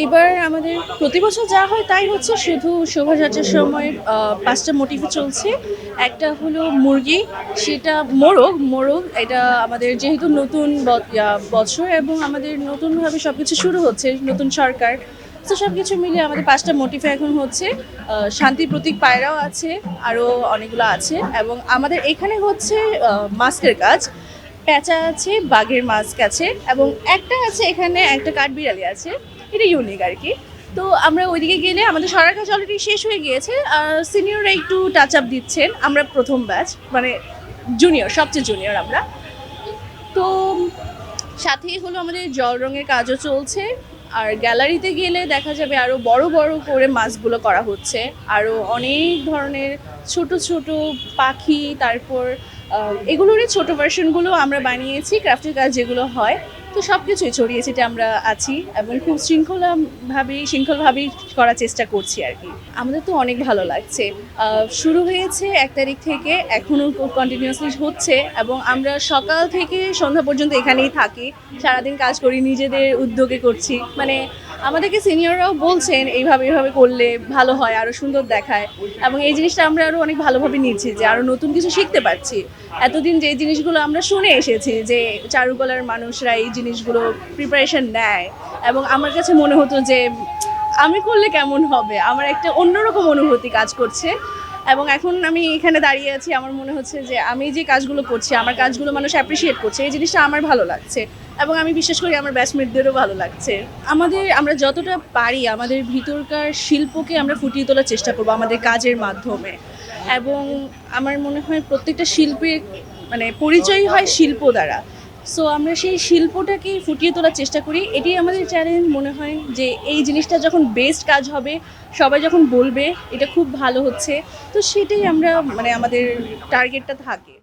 এবার আমাদের প্রতি বছর যা হয় তাই হচ্ছে, শুধু শোভাযাত্রার সময় ৫টা মোটিভে চলছে। একটা হলো মুরগি, সেটা মোরগ মোরগ এটা আমাদের যেহেতু নতুন বছর এবং আমাদের নতুনভাবে সব কিছু শুরু হচ্ছে, নতুন সরকার, তো সব কিছু মিলিয়ে আমাদের 5টা মোটিভে এখন হচ্ছে। শান্তির প্রতীক পায়রাও আছে, আরও অনেকগুলো আছে। এবং আমাদের এখানে হচ্ছে মাস্কের কাজ, পেঁচা আছে, বাঘের মাস্ক আছে, এবং একটা আছে এখানে একটা কাঠবিড়ালি আছে, এটা ইউনিক আর কি। তো আমরা ওইদিকে গেলে আমাদের সরার কাজ অলরেডি শেষ হয়ে গিয়েছে, আর সিনিয়ররা একটু টাচ আপ দিচ্ছেন। আমরা প্রথম ব্যাচ, মানে জুনিয়র, সবচেয়ে জুনিয়র আমরা। তো সাথেই হলো আমাদের জল রঙের কাজও চলছে। আর গ্যালারিতে গেলে দেখা যাবে আরও বড় বড় করে মাছগুলো করা হচ্ছে, আরও অনেক ধরনের ছোট ছোট পাখি, তারপর এগুলোরই ছোট ভার্সনগুলো আমরা বানিয়েছি, ক্রাফটের কাজ যেগুলো হয়। তো সব কিছুই ছড়িয়ে ছিটে আমরা আছি এবং খুব শৃঙ্খলভাবেই করার চেষ্টা করছি আর কি। আমাদের তো অনেক ভালো লাগছে। শুরু হয়েছে 1 তারিখ থেকে, এখনও কন্টিনিউয়াসলি হচ্ছে, এবং আমরা সকাল থেকে সন্ধ্যা পর্যন্ত এখানেই থাকি, সারাদিন কাজ করি, নিজেদের উদ্যোগে করছি। মানে আমাদেরকে সিনিয়ররাও বলছেন এইভাবে এইভাবে করলে ভালো হয়, আরও সুন্দর দেখায়, এবং এই জিনিসটা আমরা আরও অনেক ভালোভাবে নিচ্ছি, যে আরও নতুন কিছু শিখতে পারছি। এতদিন যে জিনিসগুলো আমরা শুনে এসেছি যে চারুকলার মানুষরা এই জিনিসগুলো প্রিপারেশন নেয়, এবং আমার কাছে মনে হতো যে আমি করলে কেমন হবে, আমার একটা অন্যরকম অনুভূতি কাজ করছে। এবং এখন আমি এখানে দাঁড়িয়ে আছি, আমার মনে হচ্ছে যে আমি যে কাজগুলো করছি, আমার কাজগুলো মানুষ অ্যাপ্রিসিয়েট করছে, এই জিনিসটা আমার ভালো লাগছে, এবং আমি বিশ্বাস করি আমার ব্যাচমেটদেরও ভালো লাগছে। আমরা যতটা পারি আমাদের ভিতরকার শিল্পকে আমরা ফুটিয়ে তোলার চেষ্টা করব আমাদের কাজের মাধ্যমে। এবং আমার মনে হয় প্রত্যেকটা শিল্পের মানে পরিচয় হয় শিল্প দ্বারা। সো আমরা সেই শিল্পটাকেই ফুটিয়ে তোলার চেষ্টা করি, এটাই আমাদের চ্যালেঞ্জ মনে হয়। যে এই জিনিসটা যখন বেস্ট কাজ হবে, সবাই যখন বলবে এটা খুব ভালো হচ্ছে, তো সেটাই আমরা মানে আমাদের টার্গেটটা থাকে।